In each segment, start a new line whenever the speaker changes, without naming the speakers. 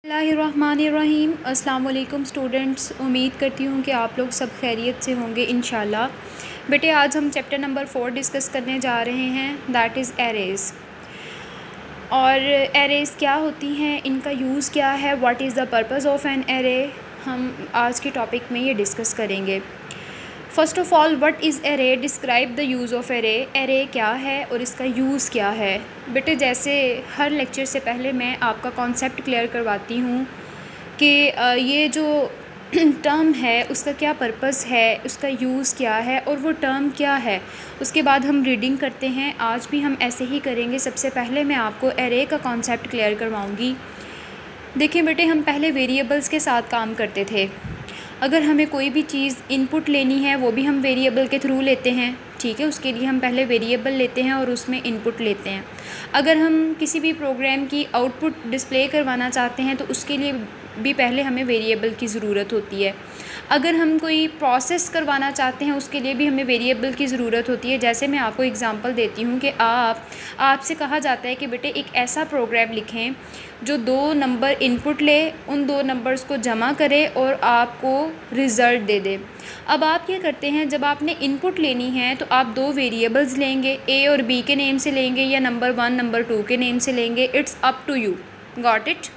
बिस्मिल्लाहिर्रहमानिर्रहीम। अस्सलाम वालेकुम स्टूडेंट्स, उम्मीद करती हूँ कि आप लोग सब खैरियत से होंगे इंशाल्लाह। बेटे आज हम चैप्टर नंबर 4 डिस्कस करने जा रहे हैं, दैट इज़ एरेज़। और एरेज़ क्या होती हैं, इनका यूज़ क्या है, what is the purpose of an array, हम आज के टॉपिक में ये डिस्कस करेंगे। First of all, what is array, describe the use of array. Array क्या है और इसका यूज़ क्या है। बेटे जैसे हर लेक्चर से पहले मैं आपका कॉन्सेप्ट क्लियर करवाती हूँ कि ये जो टर्म है उसका क्या पर्पस है, उसका यूज़ क्या है और वो टर्म क्या है। उसके बाद हम रीडिंग करते हैं। आज भी हम ऐसे ही करेंगे। सबसे पहले मैं आपको एरे का कॉन्सेप्ट क्लियर करवाऊँगी। देखिए बेटे, हम पहले वेरिएबल्स के साथ काम करते थे। अगर हमें कोई भी चीज़ इनपुट लेनी है वो भी हम वेरिएबल के थ्रू लेते हैं, ठीक है। उसके लिए हम पहले वेरिएबल लेते हैं और उसमें इनपुट लेते हैं। अगर हम किसी भी प्रोग्राम की आउटपुट डिस्प्ले करवाना चाहते हैं तो उसके लिए भी पहले हमें वेरिएबल की ज़रूरत होती है। अगर हम कोई प्रोसेस करवाना चाहते हैं उसके लिए भी हमें वेरिएबल की ज़रूरत होती है। जैसे मैं आपको एग्जांपल देती हूँ कि आपसे कहा जाता है कि बेटे एक ऐसा प्रोग्राम लिखें जो 2 नंबर इनपुट ले, उन 2 नंबर्स को जमा करे और आपको रिज़ल्ट दे दे। अब आप क्या करते हैं, जब आपने इनपुट लेनी है तो आप 2 वेरिएबल्स लेंगे, ए और बी के नेम से लेंगे या नंबर 1 नंबर 2 के नेम से लेंगे। It's up to you, got it.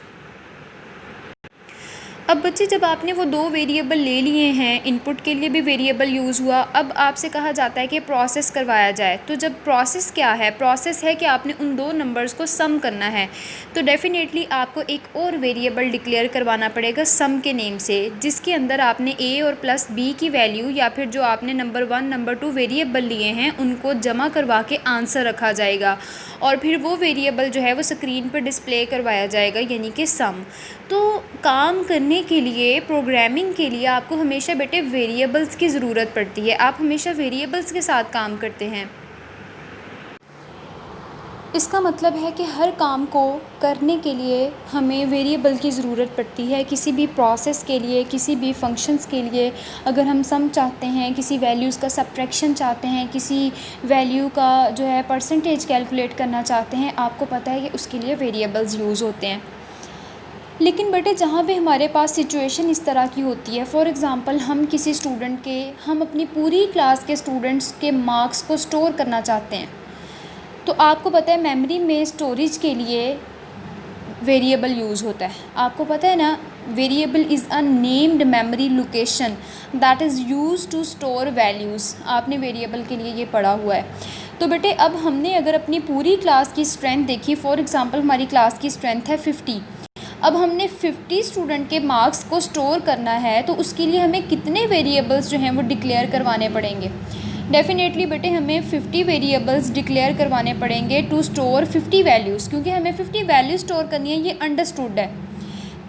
अब बच्चे जब आपने वो 2 वेरिएबल ले लिए हैं, इनपुट के लिए भी वेरिएबल यूज़ हुआ, अब आपसे कहा जाता है कि प्रोसेस करवाया जाए। तो जब प्रोसेस क्या है, प्रोसेस है कि आपने उन 2 नंबर्स को सम करना है। तो डेफ़िनेटली आपको एक और वेरिएबल डिक्लेयर करवाना पड़ेगा सम के नेम से, जिसके अंदर आपने ए और प्लस बी की वैल्यू या फिर जो आपने नंबर 1 नंबर 2 वेरिएबल लिए हैं उनको जमा करवा के आंसर रखा जाएगा और फिर वो वेरिएबल जो है वो स्क्रीन पर डिस्प्ले करवाया जाएगा, यानी कि सम। तो काम करने के लिए, प्रोग्रामिंग के लिए आपको हमेशा बेटे वेरिएबल्स की ज़रूरत पड़ती है। आप हमेशा वेरिएबल्स के साथ काम करते हैं। इसका मतलब है कि हर काम को करने के लिए हमें वेरिएबल की ज़रूरत पड़ती है। किसी भी प्रोसेस के लिए, किसी भी फंक्शंस के लिए, अगर हम सम चाहते हैं, किसी वैल्यूज़ का सब्ट्रैक्शन चाहते हैं, किसी वैल्यू का जो है परसेंटेज कैलकुलेट करना चाहते हैं, आपको पता है कि उसके लिए वेरिएबल्स यूज़ होते हैं। लेकिन बेटे जहाँ पे हमारे पास सिचुएशन इस तरह की होती है, फॉर एग्ज़ाम्पल हम अपनी पूरी क्लास के स्टूडेंट्स के मार्क्स को स्टोर करना चाहते हैं, तो आपको पता है मेमोरी में स्टोरेज के लिए वेरिएबल यूज़ होता है। आपको पता है ना, variable is a named memory location that is use to store values. आपने वेरिएबल के लिए ये पढ़ा हुआ है। तो बेटे अब हमने अगर अपनी पूरी क्लास की स्ट्रेंथ देखी, फॉर एग्ज़ाम्पल हमारी क्लास की स्ट्रेंथ है 50। अब हमने 50 स्टूडेंट के मार्क्स को स्टोर करना है, तो उसके लिए हमें कितने वेरिएबल्स जो हैं वो डिक्लेयर करवाने पड़ेंगे। डेफ़िनेटली बेटे हमें 50 वेरिएबल्स डिक्लेयर करवाने पड़ेंगे टू स्टोर 50 वैल्यूज़, क्योंकि हमें 50 वैल्यू स्टोर करनी है, ये अंडरस्टूड है।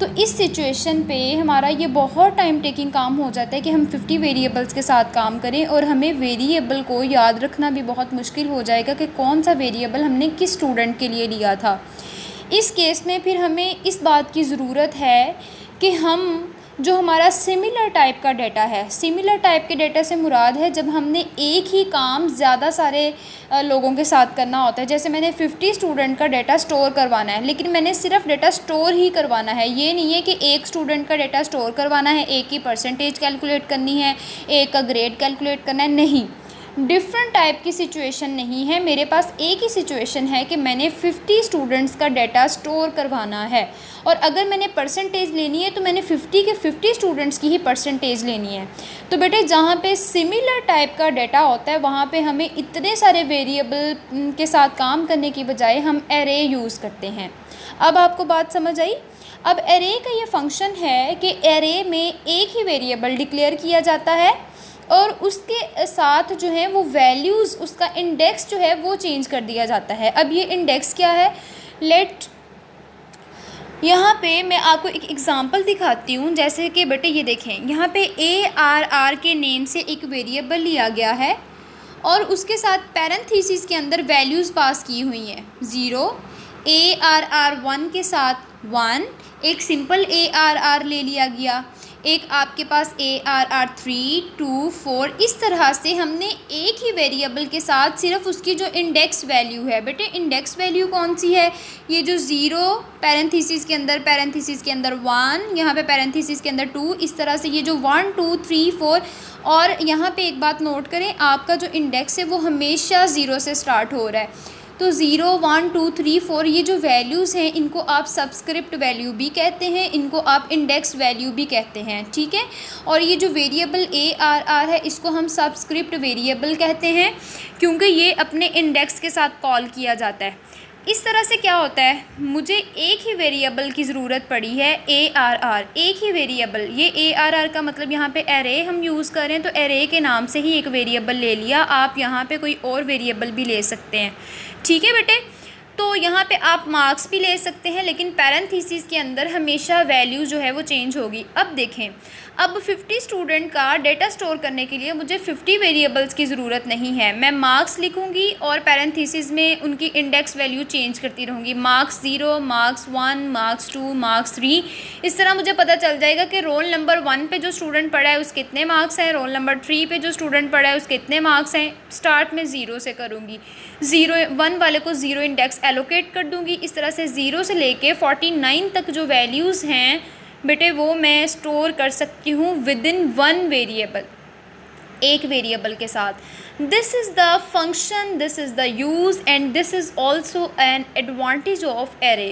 तो इस सिचुएशन पे हमारा ये बहुत टाइम टेकिंग काम हो जाता है कि हम 50 वेरिएबल्स के साथ काम करें और हमें वेरिएबल को याद रखना भी बहुत मुश्किल हो जाएगा कि कौन सा वेरिएबल हमने किस स्टूडेंट के लिए लिया था। इस केस में फिर हमें इस बात की ज़रूरत है कि हम जो हमारा सिमिलर टाइप का डाटा है, सिमिलर टाइप के डाटा से मुराद है जब हमने एक ही काम ज़्यादा सारे लोगों के साथ करना होता है। जैसे मैंने 50 स्टूडेंट का डाटा स्टोर करवाना है, लेकिन मैंने सिर्फ डाटा स्टोर ही करवाना है। ये नहीं है कि एक स्टूडेंट का डाटा स्टोर करवाना है, एक की परसेंटेज कैलकुलेट करनी है, एक का ग्रेड कैलकुलेट करना है, नहीं। डिफरेंट टाइप की सिचुएशन नहीं है, मेरे पास एक ही सिचुएशन है कि मैंने 50 स्टूडेंट्स का डाटा स्टोर करवाना है और अगर मैंने परसेंटेज लेनी है तो मैंने 50 के 50 स्टूडेंट्स की ही परसेंटेज लेनी है। तो बेटे जहाँ पे सिमिलर टाइप का डाटा होता है वहाँ पे हमें इतने सारे वेरिएबल के साथ काम करने की बजाय हम एरे यूज़ करते हैं। अब आपको बात समझ आई। अब एरे का ये फंक्शन है कि एरे में एक ही वेरिएबल डिक्लेयर किया जाता है और उसके साथ जो है वो वैल्यूज़, उसका इंडेक्स जो है वो चेंज कर दिया जाता है। अब ये इंडेक्स क्या है, यहाँ पे मैं आपको एक एग्ज़ाम्पल दिखाती हूँ। जैसे कि बेटे ये देखें, यहाँ पे ARR के नेम से एक वेरिएबल लिया गया है और उसके साथ पैरेंथेसिस के अंदर वैल्यूज़ पास की हुई हैं। 0, ARR1 के साथ 1, एक सिंपल ARR ले लिया गया। एक आपके पास ARR3, 2, 4, इस तरह से हमने एक ही वेरिएबल के साथ सिर्फ उसकी जो इंडेक्स वैल्यू है, बेटे इंडेक्स वैल्यू कौन सी है, ये जो 0 पैरेंथेसिस के अंदर 1, यहाँ पे पैरेंथेसिस के अंदर 2, इस तरह से ये जो 1, 2, 3, 4, और यहाँ पे एक बात नोट करें, आपका जो इंडेक्स है वो हमेशा 0 से स्टार्ट हो रहा है। तो 0, 1, 2, 3, 4 ये जो वैल्यूज़ हैं इनको आप सबस्क्रिप्ट वैल्यू भी कहते हैं, इनको आप इंडेक्स वैल्यू भी कहते हैं, ठीक है। और ये जो वेरिएबल ARR है इसको हम सबस्क्रिप्ट वेरिएबल कहते हैं क्योंकि ये अपने इंडेक्स के साथ कॉल किया जाता है। इस तरह से क्या होता है, मुझे एक ही वेरिएबल की ज़रूरत पड़ी है ARR, एक ही वेरिएबल। ये ARR का मतलब यहाँ पे एरे हम यूज़ कर रहे हैं, तो एरे के नाम से ही एक वेरिएबल ले लिया। आप यहाँ पे कोई और वेरिएबल भी ले सकते हैं, ठीक है बेटे। तो यहाँ पे आप मार्क्स भी ले सकते हैं, लेकिन पैरेंथेसिस के अंदर हमेशा वैल्यू जो है वो चेंज होगी। अब देखें, अब 50 स्टूडेंट का डेटा स्टोर करने के लिए मुझे 50 वेरिएबल्स की ज़रूरत नहीं है। मैं मार्क्स लिखूँगी और पैरेंथेसिस में उनकी इंडेक्स वैल्यू चेंज करती रहूँगी, मार्क्स 0, मार्क्स 1, मार्क्स 2, मार्क्स 3। इस तरह मुझे पता चल जाएगा कि रोल नंबर 1 पे जो स्टूडेंट पढ़ा है उसके कितने मार्क्स हैं, रोल नंबर 3 पे जो स्टूडेंट पढ़ा है उसके कितने मार्क्स हैं। स्टार्ट में 0 से करूँगी, 1 वाले को 0 इंडेक्स एलोकेट कर दूँगी। इस तरह से 0 से लेके 49 तक जो वैल्यूज़ हैं बेटे वो मैं स्टोर कर सकती हूँ विद इन 1 वेरिएबल, एक वेरिएबल के साथ। This is the function, this is the use and this is also an advantage of array.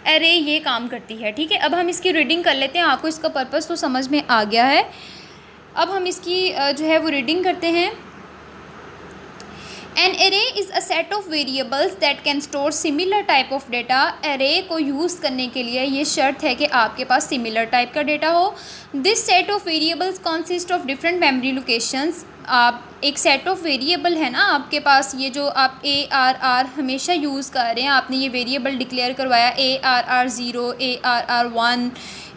Array ये काम करती है, ठीक है। अब हम इसकी रीडिंग कर लेते हैं, आपको इसका पर्पस तो समझ में आ गया है। अब हम इसकी जो है वो रीडिंग करते हैं। An array is a set of variables that can store similar type of data। array को यूज़ करने के लिए ये शर्त है कि आपके पास सिमिलर टाइप का डेटा हो। This set of variables consist of different memory locations। आप एक सेट ऑफ वेरिएबल है ना आपके पास, ये जो आप ARR हमेशा यूज़ कर रहे हैं, आपने ये वेरिएबल डिक्लेयर करवाया ARR0, ARR1,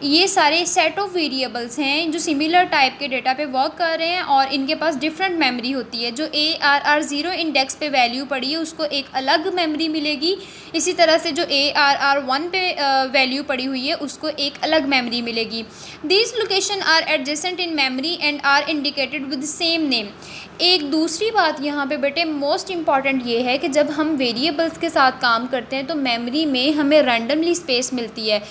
ये सारे सेट ऑफ वेरिएबल्स हैं जो सिमिलर टाइप के डेटा पे वर्क कर रहे हैं और इनके पास डिफरेंट मेमोरी होती है। जो ARR0 इंडेक्स पे वैल्यू पड़ी है उसको एक अलग मेमोरी मिलेगी, इसी तरह से जो ARR1 पे वैल्यू पड़ी हुई है उसको एक अलग मेमोरी मिलेगी। These location are adjacent in memory and are indicated with same name. एक दूसरी बात यहाँ पे बेटे मोस्ट इम्पॉर्टेंट ये है कि जब हम वेरिएबल्स के साथ काम करते हैं तो मेमोरी में हमें रैंडमली स्पेस मिलती है,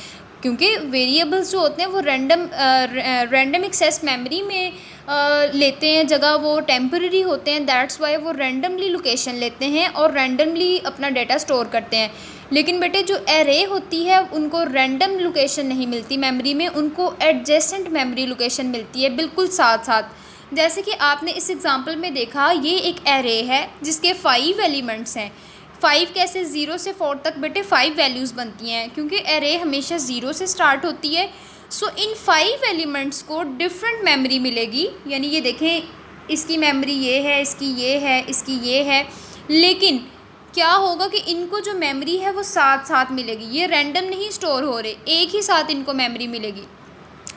क्योंकि वेरिएबल्स जो होते हैं वो रैंडम एक्सेस मेमोरी में लेते हैं जगह, वो टेम्पररी होते हैं, दैट्स वाई वो रैंडमली लोकेशन लेते हैं और रैंडमली अपना डेटा स्टोर करते हैं। लेकिन बेटे जो एरे होती है उनको रैंडम लोकेशन नहीं मिलती मेमोरी में, उनको एडजेसेंट मेमोरी लोकेशन मिलती है बिल्कुल साथ साथ। जैसे कि आपने इस एग्जांपल में देखा, ये एक एरे है जिसके 5 एलिमेंट्स हैं। 5 कैसे, 0 से 4 तक बेटे 5 वैल्यूज़ बनती हैं क्योंकि एरे हमेशा 0 से स्टार्ट होती है। सो इन 5 एलिमेंट्स को डिफरेंट मेमोरी मिलेगी, यानी ये देखें इसकी मेमोरी ये है, इसकी ये है, इसकी ये है, लेकिन क्या होगा कि इनको जो मेमोरी है वो साथ साथ मिलेगी, ये रैंडम नहीं स्टोर हो रहे, एक ही साथ इनको मेमोरी मिलेगी।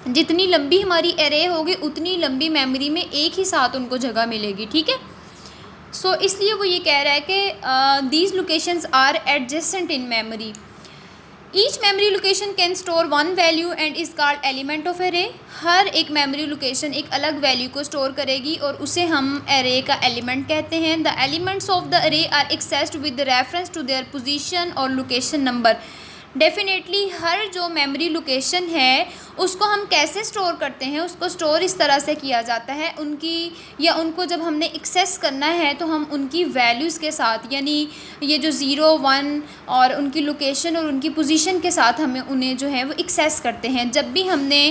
जितनी लंबी हमारी एरे होगी उतनी लंबी मेमोरी में एक ही साथ उनको जगह मिलेगी, ठीक है। सो इसलिए वो ये कह रहा है कि these locations are adjacent in memory. Each memory location can store 1 value and is called element of array. हर एक मेमोरी लोकेशन एक अलग वैल्यू को स्टोर करेगी और उसे हम एरे का एलिमेंट कहते हैं। The elements of the array are accessed with reference to their position और लोकेशन नंबर। डेफिनेटली हर जो मेमोरी लोकेशन है उसको हम कैसे स्टोर करते हैं, उसको स्टोर इस तरह से किया जाता है उनको जब हमने एक्सेस करना है तो हम उनकी वैल्यूज़ के साथ, यानी ये जो 0, 1 और उनकी लोकेशन और उनकी पोजीशन के साथ हमें उन्हें जो है वो एक्सेस करते हैं। जब भी हमने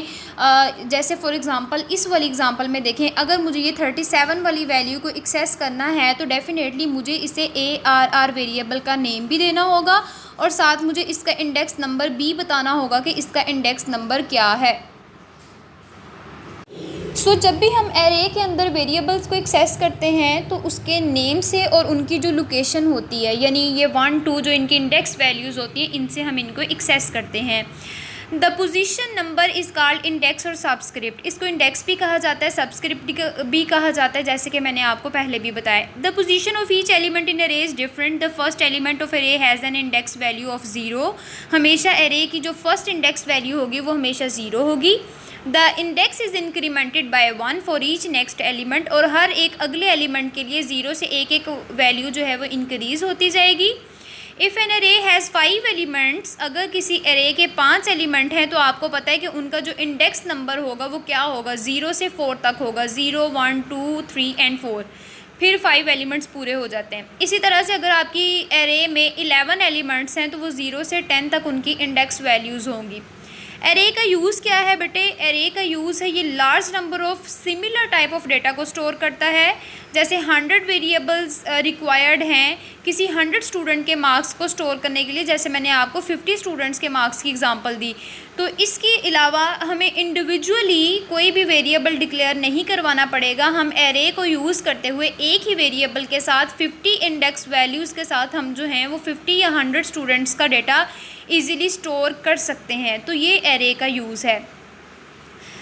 जैसे फॉर एग्ज़ाम्पल इस वाली एग्ज़ाम्पल में देखें, अगर मुझे ये 37 वाली वैल्यू को एक्सेस करना है तो डेफिनेटली मुझे इसे ARR वेरिएबल का नेम भी देना होगा और साथ मुझे इसका इंडेक्स नंबर भी बताना होगा कि इसका इंडेक्स नंबर क्या है। सो जब भी हम एरे के अंदर वेरिएबल्स को एक्सेस करते हैं तो उसके नेम से और उनकी जो लोकेशन होती है, यानी ये 1, 2 जो इनकी इंडेक्स वैल्यूज़ होती हैं, इनसे हम इनको एक्सेस करते हैं। The position number is called index और सब्सक्रिप्ट। इसको इंडेक्स भी कहा जाता है, सब्सक्रिप्ट भी कहा जाता है, जैसे कि मैंने आपको पहले भी बताया। The position of each element in array is different. The first element of array has an index value of 0। हमेशा अरे की जो फर्स्ट इंडेक्स वैल्यू होगी वो हमेशा 0 होगी। The index is incremented by 1 for each next element. और हर एक अगले एलिमेंट के लिए 0 से एक वैल्यू जो है वो इंक्रीज़ होती जाएगी। इफ़ एन अरे हैज़ 5 एलिमेंट्स, अगर किसी अरे के 5 एलिमेंट हैं तो आपको पता है कि उनका जो इंडेक्स नंबर होगा वो क्या होगा, 0 से 4 तक होगा, 0 1 2 3 एंड 4, फिर 5 एलिमेंट्स पूरे हो जाते हैं। इसी तरह से अगर आपकी अरे में 11 एलिमेंट्स हैं तो वो 0 से 10 तक उनकी इंडेक्स वैल्यूज़ होंगी। एरे का यूज़ क्या है बेटे? एरे का यूज़ है ये large number of similar type of data को स्टोर करता है। जैसे 100 वेरिएबल्स रिक्वायर्ड हैं किसी 100 स्टूडेंट के मार्क्स को स्टोर करने के लिए, जैसे मैंने आपको 50 स्टूडेंट्स के मार्क्स की एग्जांपल दी। तो इसके अलावा हमें इंडिविजुअली कोई भी वेरिएबल डिक्लेयर नहीं करवाना पड़ेगा। हम एरे को यूज़ करते हुए एक ही वेरिएबल के साथ 50 इंडेक्स वैल्यूज़ के साथ हम जो हैं वो 50 या 100 स्टूडेंट्स का डेटा ईज़िली स्टोर कर सकते हैं। तो ये एरे का यूज़ है।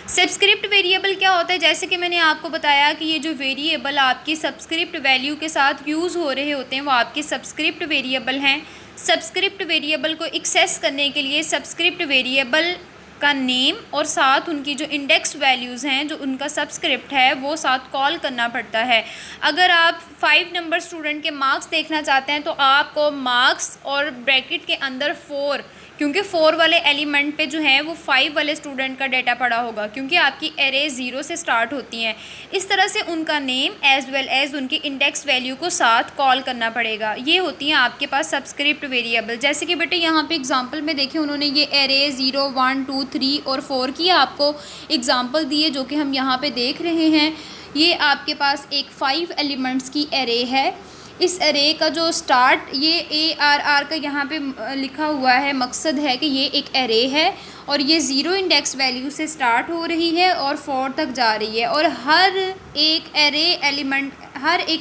सब्सक्रिप्ट वेरिएबल क्या होता है? जैसे कि मैंने आपको बताया कि ये जो वेरिएबल आपकी सब्सक्रिप्ट वैल्यू के साथ यूज़ हो रहे होते हैं वो आपके सब्सक्रिप्ट वेरिएबल हैं। सब्सक्रिप्ट वेरिएबल को एक्सेस करने के लिए सब्सक्रिप्ट वेरिएबल का नेम और साथ उनकी जो इंडेक्स वैल्यूज़ हैं, जो उनका सब्सक्रिप्ट है, वो साथ कॉल करना पड़ता है। अगर आप 5 नंबर स्टूडेंट के मार्क्स देखना चाहते हैं तो आपको मार्क्स और ब्रैकेट के अंदर 4, क्योंकि 4 वाले एलिमेंट पे जो है वो 5 वाले स्टूडेंट का डाटा पड़ा होगा, क्योंकि आपकी एरे 0 से स्टार्ट होती हैं। इस तरह से उनका नेम एज़ वेल एज़ उनकी इंडेक्स वैल्यू को साथ कॉल करना पड़ेगा। ये होती हैं आपके पास सब्सक्रिप्ट वेरिएबल। जैसे कि बेटे यहाँ पे एग्जांपल में देखें, उन्होंने ये एरे 0 1 2 3 और 4 की आपको एग्जांपल दी है, जो कि हम यहाँ पे देख रहे हैं। ये आपके पास एक 5 एलिमेंट्स की एरे है। इस एरे का जो स्टार्ट, ये ARR का यहाँ पे लिखा हुआ है, मकसद है कि ये एक एरे है और ये 0 इंडेक्स वैल्यू से स्टार्ट हो रही है और 4 तक जा रही है। और हर एक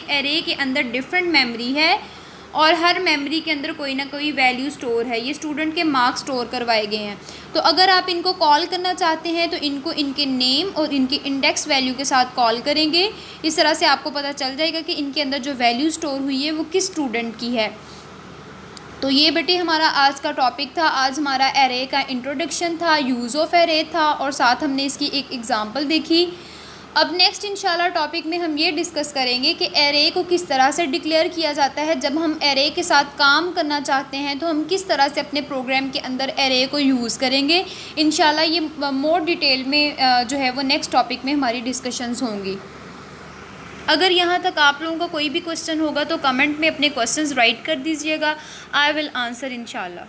एरे के अंदर डिफरेंट मेमोरी है और हर मेमोरी के अंदर कोई ना कोई वैल्यू स्टोर है। ये स्टूडेंट के मार्क्स स्टोर करवाए गए हैं। तो अगर आप इनको कॉल करना चाहते हैं तो इनको इनके नेम और इनकी इंडेक्स वैल्यू के साथ कॉल करेंगे। इस तरह से आपको पता चल जाएगा कि इनके अंदर जो वैल्यू स्टोर हुई है वो किस स्टूडेंट की है। तो ये बेटे हमारा आज का टॉपिक था। आज हमारा एरे का इंट्रोडक्शन था, यूज़ ऑफ एरे था और साथ हमने इसकी एक एग्ज़ाम्पल देखी। अब नेक्स्ट इंशाल्लाह टॉपिक में हम ये डिस्कस करेंगे कि एरे को किस तरह से डिक्लेयर किया जाता है। जब हम एरे के साथ काम करना चाहते हैं तो हम किस तरह से अपने प्रोग्राम के अंदर एरे को यूज़ करेंगे। इंशाल्लाह ये मोर डिटेल में जो है वो नेक्स्ट टॉपिक में हमारी डिस्कशंस होंगी। अगर यहाँ तक आप लोगों का कोई भी क्वेश्चन होगा तो कमेंट में अपने क्वेश्चंस राइट कर दीजिएगा। आई विल आंसर इंशाल्लाह।